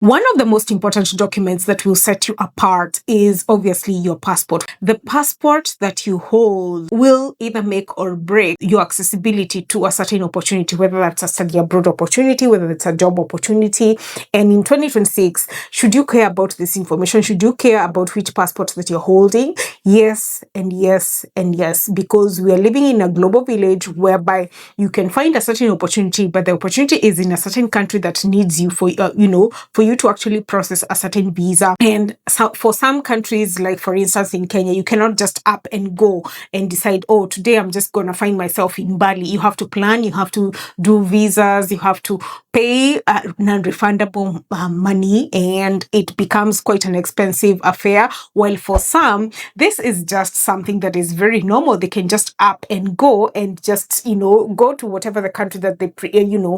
One of the most important documents that will set you apart is obviously your passport. The passport that you hold will either make or break your accessibility to a certain opportunity, whether that's a study abroad opportunity, whether it's a job opportunity. And in 2026, should you care about this information? Should you care about which passport that you're holding? Yes, and yes, and yes, because we are living in a global village whereby you can find a certain opportunity, but the opportunity is in a certain country that needs you for you to actually process a certain visa. And so for some countries, like for instance in Kenya, you cannot just up and go and decide, oh, today I'm just going to find myself in Bali. You have to plan, you have to do visas, you have to pay non-refundable money, and it becomes quite an expensive affair. While for some, this is just something that is very normal. They can just up and go and just, go to whatever the country that they,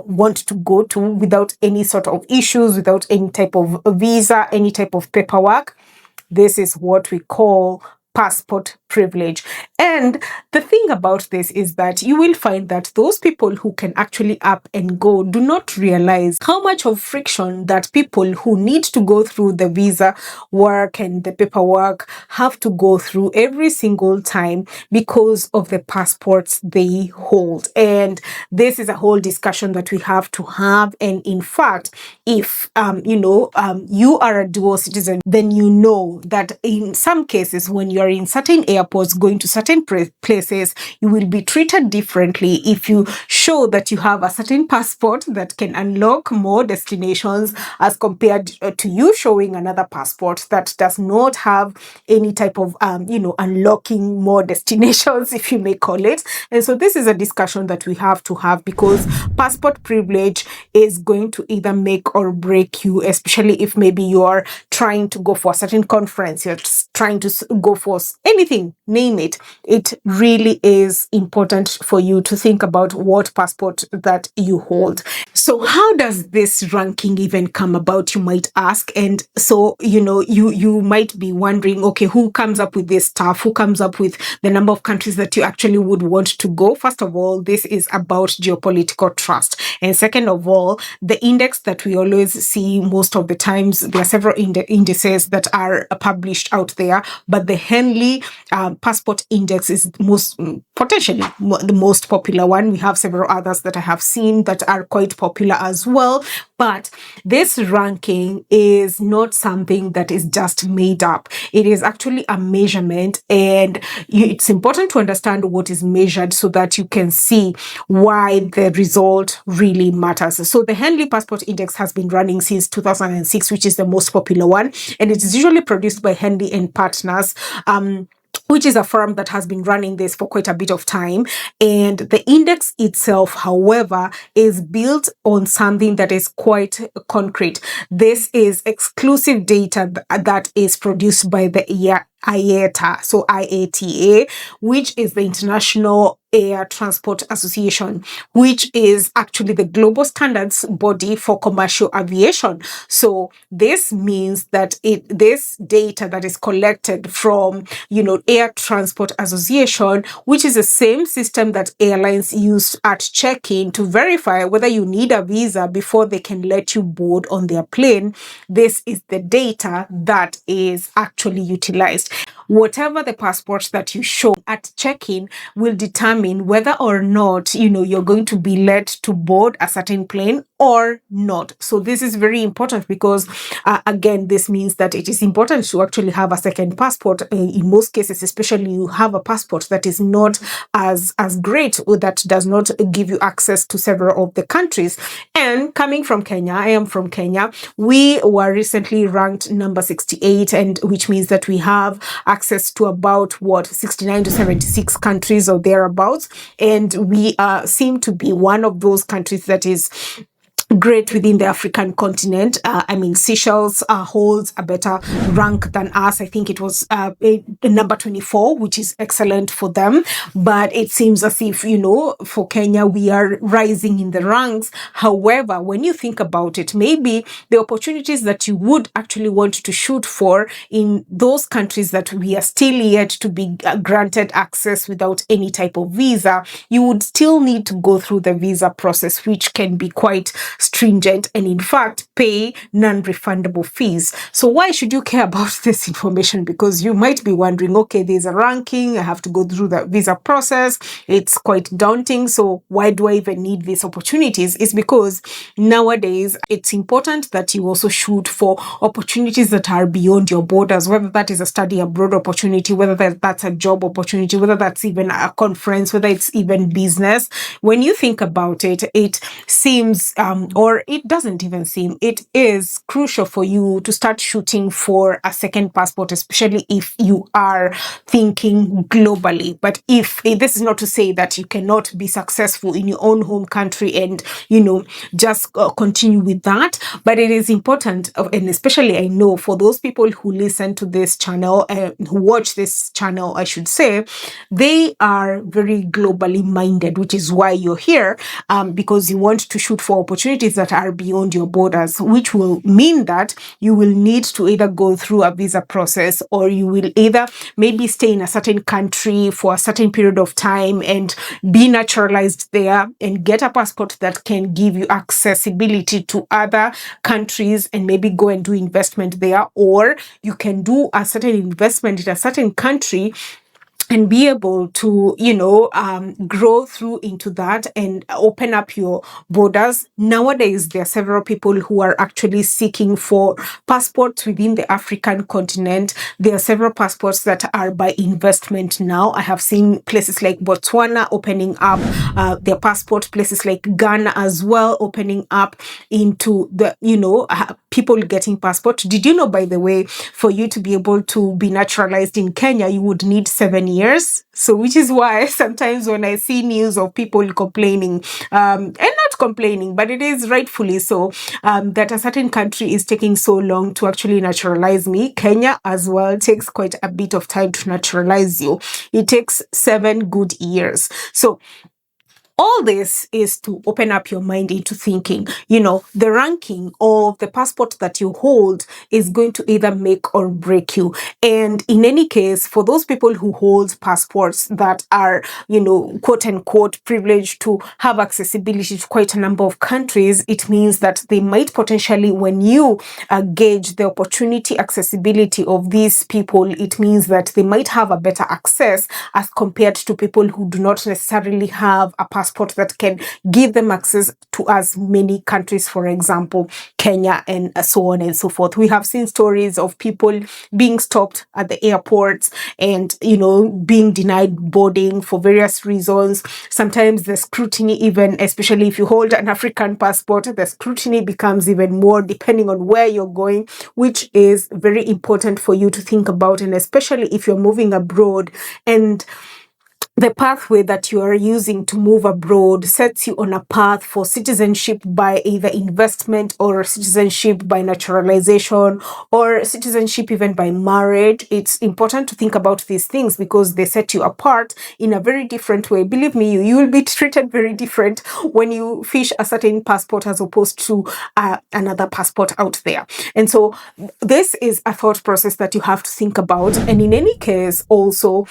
want to go to without any sort of issues, without any type of visa, any type of paperwork. This is what we call passport privilege. And the thing about this is that you will find that those people who can actually up and go do not realize how much of friction that people who need to go through the visa work and the paperwork have to go through every single time because of the passports they hold. And this is a whole discussion that we have to have. And in fact, if you are a dual citizen, then you know that in some cases, when you are in certain airports going to certain places, you will be treated differently if you show that you have a certain passport that can unlock more destinations as compared to you showing another passport that does not have any type of unlocking more destinations, if you may call it. And so this is a discussion that we have to have, because passport privilege is going to either make or break you, especially if maybe you are trying to go for a certain conference, you're trying to go for anything, name it. It really is important for you to think about what passport that you hold. So how does this ranking even come about, you might ask? And so, you might be wondering, okay, who comes up with this stuff? Who comes up with the number of countries that you actually would want to go? First of all, this is about geopolitical trust. And second of all, the index that we always see most of the times, there are several indices that are published out there, but the Henley Passport Index is potentially the most popular one. We have several others that I have seen that are quite popular as well. But this ranking is not something that is just made up. It is actually a measurement, and it's important to understand what is measured so that you can see why the result really matters. So the Henley Passport Index has been running since 2006, which is the most popular one, and it is usually produced by Henley and Partners, which is a firm that has been running this for quite a bit of time. And the index itself, however, is built on something that is quite concrete. This is exclusive data that is produced by the IATA, so IATA, which is the International Air Transport Association, which is actually the global standards body for commercial aviation. So this means that this data that is collected from, Air Transport Association, which is the same system that airlines use at check-in to verify whether you need a visa before they can let you board on their plane. This is the data that is actually utilized. Whatever the passport that you show at check-in will determine whether or not, you're going to be let to board a certain plane or not. So this is very important because, again, this means that it is important to actually have a second passport. In most cases, especially you have a passport that is not as great, or that does not give you access to several of the countries. And coming from Kenya, I am from Kenya, we were recently ranked number 68, and which means that we have access to about 69 to 76 countries or thereabouts, and we seem to be one of those countries that is great within the African continent. Seychelles holds a better rank than us. I think it was number 24, which is excellent for them. But it seems as if, for Kenya, we are rising in the ranks. However, when you think about it, maybe the opportunities that you would actually want to shoot for in those countries that we are still yet to be granted access without any type of visa, you would still need to go through the visa process, which can be quite stringent and in fact pay non-refundable fees. So why should you care about this information? Because you might be wondering, okay, there's a ranking, I have to go through the visa process, it's quite daunting, so why do I even need these opportunities? It's because nowadays it's important that you also shoot for opportunities that are beyond your borders, whether that is a study abroad opportunity, whether that's a job opportunity, whether that's even a conference, whether it's even business. When you think about it, it seems, or it doesn't even seem, it is crucial for you to start shooting for a second passport, especially if you are thinking globally. But if this is not to say that you cannot be successful in your own home country and, just continue with that, but it is important, and especially I know for those people who listen to this channel, who watch this channel, I should say, they are very globally minded, which is why you're here, because you want to shoot for opportunities that are beyond your borders, which will mean that you will need to either go through a visa process, or you will either maybe stay in a certain country for a certain period of time and be naturalized there and get a passport that can give you accessibility to other countries and maybe go and do investment there, or you can do a certain investment in a certain country and be able to, grow through into that and open up your borders. Nowadays, there are several people who are actually seeking for passports within the African continent. There are several passports that are by investment now. I have seen places like Botswana opening up their passport, places like Ghana as well opening up into the, people getting passport. Did you know, by the way, for you to be able to be naturalized in Kenya, you would need 7 years? So which is why sometimes when I see news of people complaining, and not complaining, but it is rightfully so, that a certain country is taking so long to actually naturalize me, Kenya as well takes quite a bit of time to naturalize you. It takes 7 good years. So all this is to open up your mind into thinking, the ranking of the passport that you hold is going to either make or break you. And in any case, for those people who hold passports that are, quote unquote, privileged to have accessibility to quite a number of countries, it means that they might potentially, when you gauge the opportunity accessibility of these people, it means that they might have a better access as compared to people who do not necessarily have a passport that can give them access to as many countries, for example, Kenya and so on and so forth. We have seen stories of people being stopped at the airports and, being denied boarding for various reasons. Sometimes the scrutiny, even especially if you hold an African passport, the scrutiny becomes even more depending on where you're going, which is very important for you to think about. And especially if you're moving abroad and the pathway that you are using to move abroad sets you on a path for citizenship by either investment or citizenship by naturalization or citizenship even by marriage. It's important to think about these things because they set you apart in a very different way. Believe me, you will be treated very different when you fish a certain passport as opposed to another passport out there. And so this is a thought process that you have to think about. And in any case, also,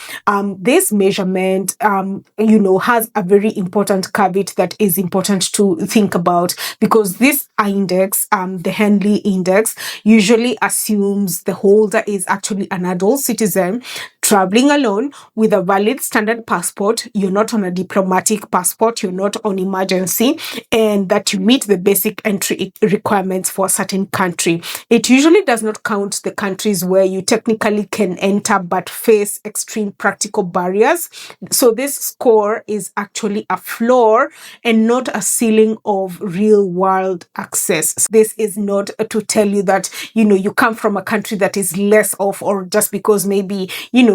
this measurement has a very important caveat that is important to think about, because this index, the Henley Index, usually assumes the holder is actually an adult citizen traveling alone with a valid standard passport. You're not on a diplomatic passport, you're not on emergency, and that you meet the basic entry requirements for a certain country. It usually does not count the countries where you technically can enter but face extreme practical barriers. So this score is actually a floor and not a ceiling of real world access. This is not to tell you that, you come from a country that is less of, or just because maybe,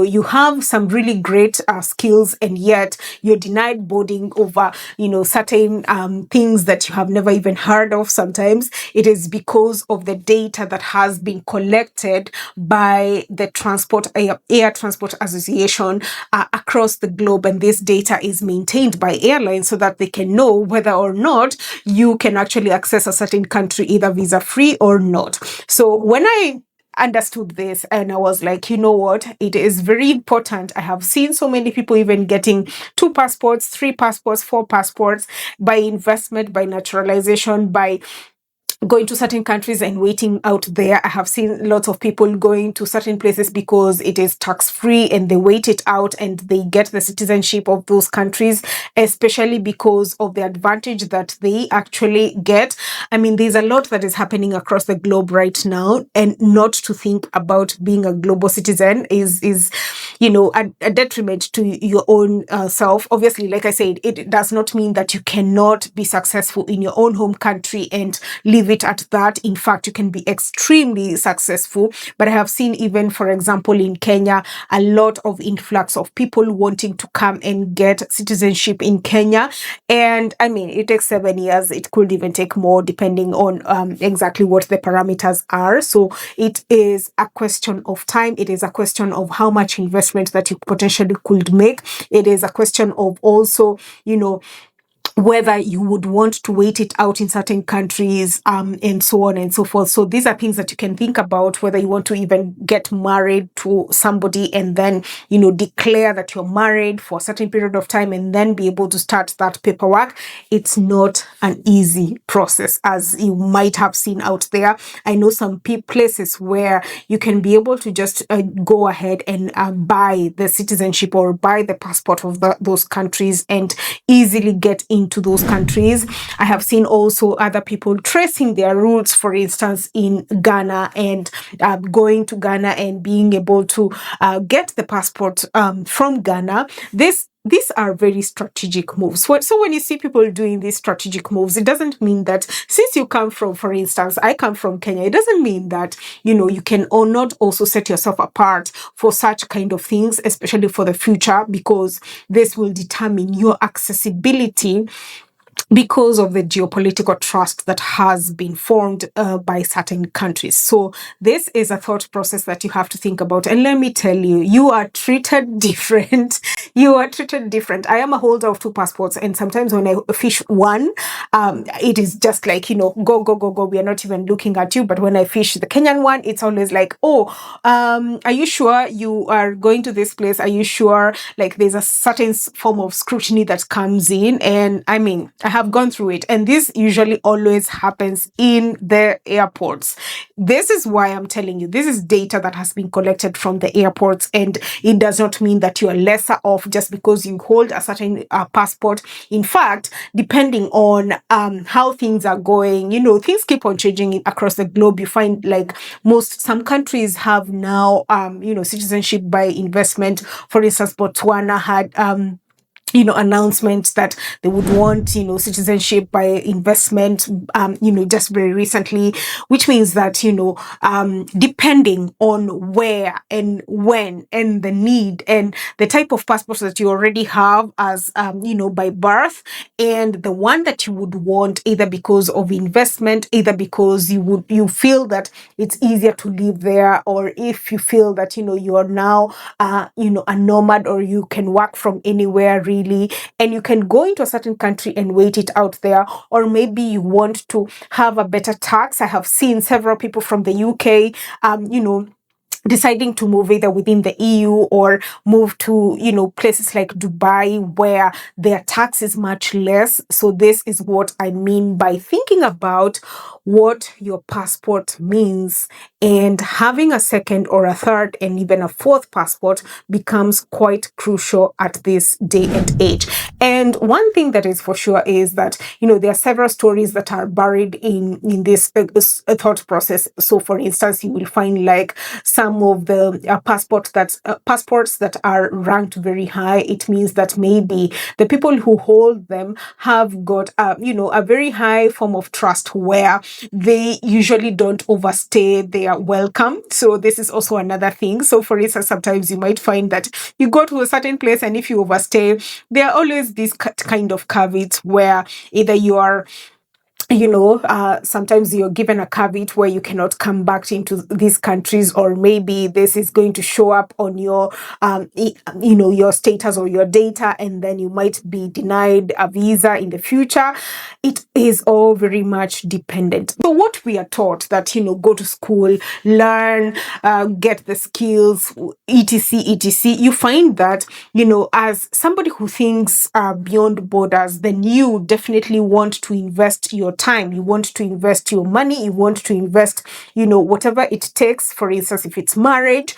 you have some really great skills and yet you're denied boarding over, certain things that you have never even heard of. Sometimes it is because of the data that has been collected by the Air Transport Association across the globe, and this data is maintained by airlines so that they can know whether or not you can actually access a certain country either visa free or not. So when I understood this, and I was like, you know what, it is very important. I have seen so many people even getting 2 passports, 3 passports, 4 passports by investment, by naturalization, by going to certain countries and waiting out there. I have seen lots of people going to certain places because it is tax free and they wait it out and they get the citizenship of those countries, especially because of the advantage that they actually get. I mean, there's a lot that is happening across the globe right now, and not to think about being a global citizen is a detriment to your own self. Obviously, like I said, it does not mean that you cannot be successful in your own home country and leave it at that. In fact, you can be extremely successful. But I have seen, even for example, in Kenya, a lot of influx of people wanting to come and get citizenship in Kenya. And I mean, it takes 7 years. It could even take more, depending on exactly what the parameters are. So it is a question of time. It is a question of how much investment that you potentially could make. It is a question of also, whether you would want to wait it out in certain countries, and so on and so forth. So these are things that you can think about, whether you want to even get married to somebody and then, declare that you're married for a certain period of time and then be able to start that paperwork. It's not an easy process, as you might have seen out there. I know some places where you can be able to just go ahead and buy the citizenship or buy the passport of those countries and easily get into those countries. I have seen also other people tracing their roots, for instance, in Ghana, and going to Ghana and being able to get the passport from Ghana. These are very strategic moves. So when you see people doing these strategic moves, it doesn't mean that, since you come from, for instance, I come from Kenya, it doesn't mean that, you can or not also set yourself apart for such kind of things, especially for the future, because this will determine your accessibility because of the geopolitical trust that has been formed by certain countries. So this is a thought process that you have to think about. And let me tell you, you are treated different. You are treated different. I am a holder of 2 passports, and sometimes when I fish one, it is just like, go, go, go, go. We are not even looking at you. But when I fish the Kenyan one, it's always like, are you sure you are going to this place? Are you sure? Like, there's a certain form of scrutiny that comes in. And I mean, I have gone through it, and this usually always happens in the airports. This is why I'm telling you, this is data that has been collected from the airports, and it does not mean that you are lesser off just because you hold a certain passport. In fact, depending on how things are going, things keep on changing across the globe. You find like some countries have now, citizenship by investment. For instance, Botswana had announcements that they would want, citizenship by investment, just very recently, which means that, depending on where and when and the need and the type of passport that you already have as, by birth, and the one that you would want, either because of investment, either because you feel that it's easier to live there, or if you feel that, you are now, a nomad, or you can work from anywhere really, and you can go into a certain country and wait it out there, or maybe you want to have a better tax. I have seen several people from the UK, deciding to move either within the EU or move to, places like Dubai, where their tax is much less. So this is what I mean by thinking about what your passport means, and having a second or a third and even a fourth passport becomes quite crucial at this day and age. And one thing that is for sure is that, there are several stories that are buried in this thought process. So for instance, you will find like some of the passports that are ranked very high. It means that maybe the people who hold them have got a very high form of trust, where they usually don't overstay their welcome. So this is also another thing. So for instance, sometimes you might find that you go to a certain place, and if you overstay, there are always these kind of caveats where either you are sometimes you're given a caveat where you cannot come back into these countries, or maybe this is going to show up on your, your status or your data, and then you might be denied a visa in the future. It is all very much dependent. So what we are taught that, go to school, learn, get the skills, etc, etc. You find that, as somebody who thinks beyond borders, then you definitely want to invest your time, you want to invest your money, you want to invest, whatever it takes. For instance, if it's marriage,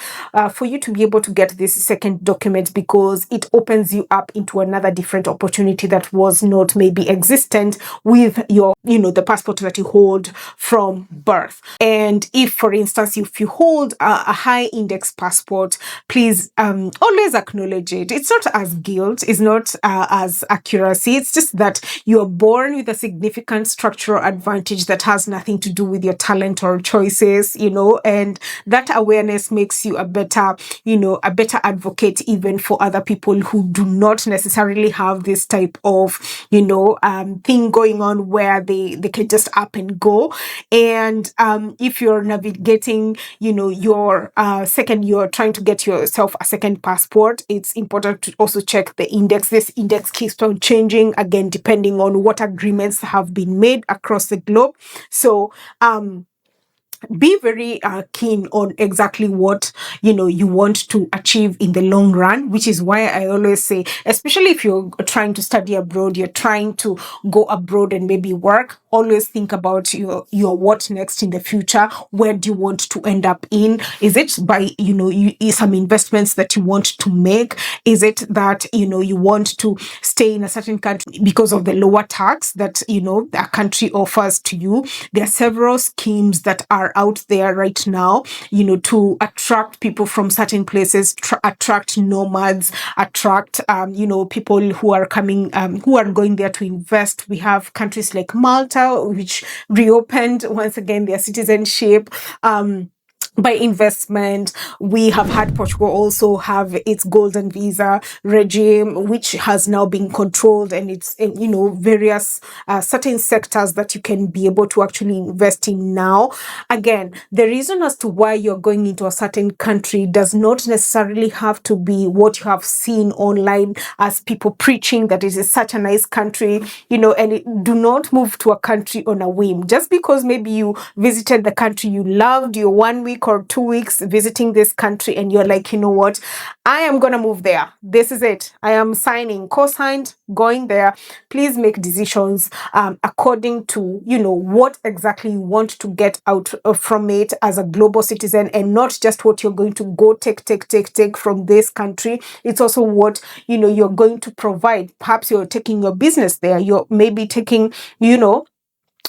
for you to be able to get this second document, because it opens you up into another different opportunity that was not maybe existent with your, the passport that you hold from birth. And if, for instance, if you hold a high index passport, please always acknowledge it. It's not as guilt, it's not as accuracy. It's just that you're born with a significant structural advantage that has nothing to do with your talent or choices, and that awareness makes you a better advocate even for other people who do not necessarily have this type of, thing going on where they can just up and go. And if you're navigating, your you're trying to get yourself a second passport, it's important to also check the index. This index keeps on changing, again, depending on what agreements have been made across the globe. So be very keen on exactly what you want to achieve in the long run, which is why I always say, especially if you're trying to study abroad, you're trying to go abroad and maybe work, always think about your what next in the future. Where do you want to end up in? Is it by some investments that you want to make? Is it that you want to stay in a certain country because of the lower tax that a country offers to you? There are several schemes that are out there right now, to attract people from certain places, attract nomads, attract, people who are coming, who are going there to invest. We have countries like Malta, which reopened once again their citizenship. By investment. We have had Portugal also have its golden visa regime, which has now been controlled, and it's various certain sectors that you can be able to actually invest in now. Again, the reason as to why you're going into a certain country does not necessarily have to be what you have seen online as people preaching that it is such a nice country, and do not move to a country on a whim. Just because maybe you visited the country you loved, your 1 week or 2 weeks visiting this country, and you're like, you know what, I am gonna move there. This is it. I am signing, co-signed, going there. Please make decisions according to what exactly you want to get out from it as a global citizen, and not just what you're going to go take from this country. It's also what you're going to provide. Perhaps you're taking your business there. You're maybe taking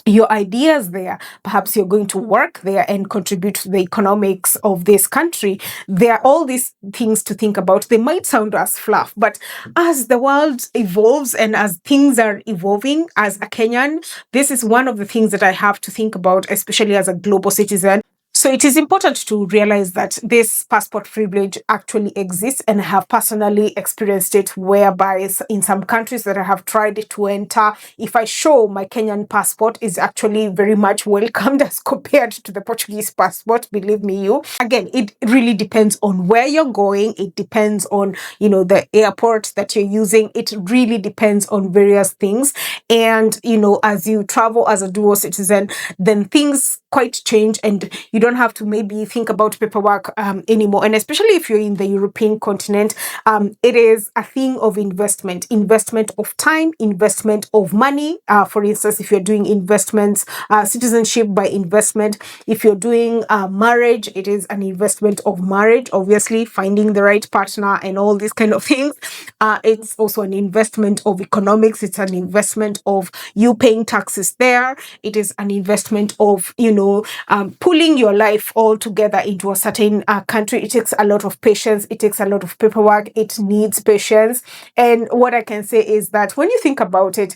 your ideas there. Perhaps you're going to work there and contribute to the economics of this country. There are all these things to think about. They might sound as fluff, but as the world evolves and as things are evolving, as a Kenyan, this is one of the things that I have to think about, especially as a global citizen. So it is important to realize that this passport privilege actually exists, and I have personally experienced it, whereby in some countries that I have tried to enter, if I show my Kenyan passport, is actually very much welcomed as compared to the Portuguese passport. Believe me, again, it really depends on where you're going. It depends on, the airport that you're using. It really depends on various things. And, as you travel as a dual citizen, then things quite change, and you don't have to maybe think about paperwork anymore. And especially if you're in the European continent, it is a thing of investment of time, investment of money. For instance, if you're doing investments, citizenship by investment, if you're doing marriage, it is an investment of marriage, obviously finding the right partner and all these kind of things. It's also an investment of economics. It's an investment of you paying taxes there. It is an investment of, pulling your life all together into a certain country. It takes a lot of patience. It takes a lot of paperwork. It needs patience. And what I can say is that when you think about it,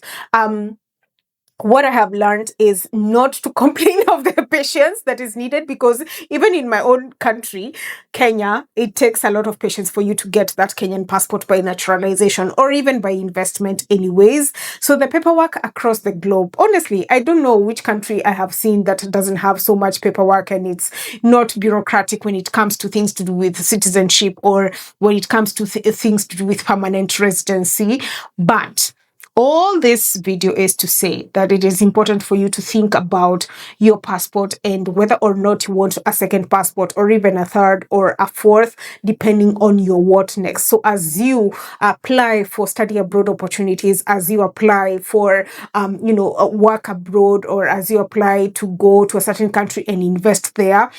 what I have learned is not to complain of the patience that is needed, because even in my own country, Kenya, it takes a lot of patience for you to get that Kenyan passport by naturalization or even by investment anyways. So the paperwork across the globe, honestly, I don't know which country I have seen that doesn't have so much paperwork and it's not bureaucratic when it comes to things to do with citizenship or when it comes to things to do with permanent residency. But all this video is to say that it is important for you to think about your passport and whether or not you want a second passport or even a third or a fourth, depending on your what next. So as you apply for study abroad opportunities, as you apply for, work abroad, or as you apply to go to a certain country and invest there,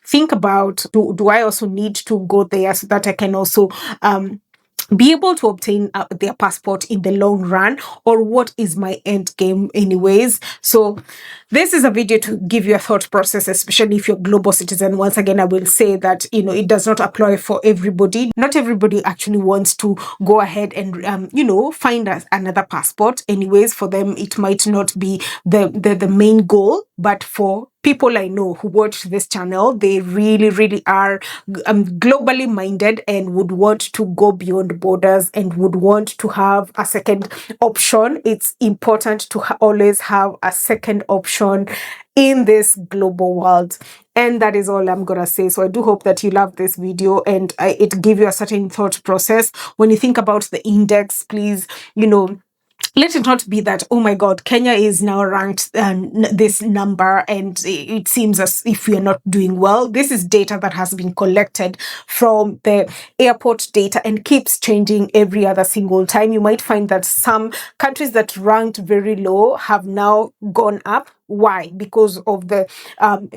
think about, do I also need to go there so that I can also be able to obtain their passport in the long run, or what is my end game anyways? So this is a video to give you a thought process, especially if you're a global citizen. Once again, I will say that, it does not apply for everybody. Not everybody actually wants to go ahead and, find another passport anyways. For them, it might not be the main goal, but for people I know who watch this channel, they really, really are globally minded and would want to go beyond borders and would want to have a second option. It's important to always have a second option in this global world. And that is all I'm gonna say. So I do hope that you love this video and it give you a certain thought process. When you think about the index, please, let it not be that, oh my God, Kenya is now ranked this number and it seems as if we are not doing well. This is data that has been collected from the airport data and keeps changing every other single time. You might find that some countries that ranked very low have now gone up. Why? Because of the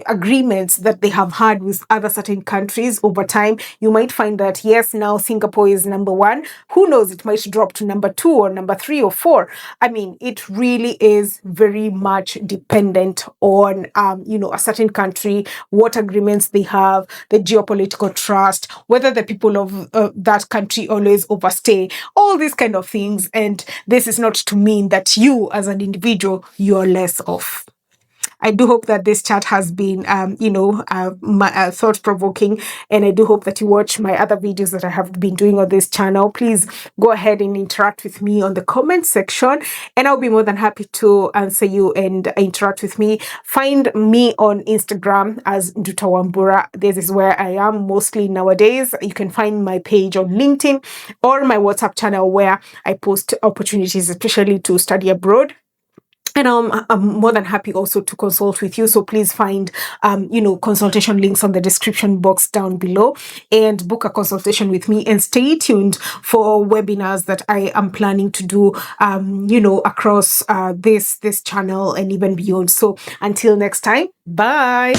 agreements that they have had with other certain countries over time. You might find that, yes, now Singapore is number one. Who knows? It might drop to number 2 or number 3 or 4. I mean, it really is very much dependent on, a certain country, what agreements they have, the geopolitical trust, whether the people of that country always overstay, all these kind of things. And this is not to mean that you as an individual, you're less off. I do hope that this chat has been, thought-provoking, and I do hope that you watch my other videos that I have been doing on this channel. Please go ahead and interact with me on the comment section, and I'll be more than happy to answer you and interact with me. Find me on Instagram as ndutawambura. This is where I am mostly nowadays. You can find my page on LinkedIn or my WhatsApp channel where I post opportunities, especially to study abroad. And I'm more than happy also to consult with you. So please find, consultation links on the description box down below and book a consultation with me, and stay tuned for webinars that I am planning to do, across this channel and even beyond. So until next time, bye.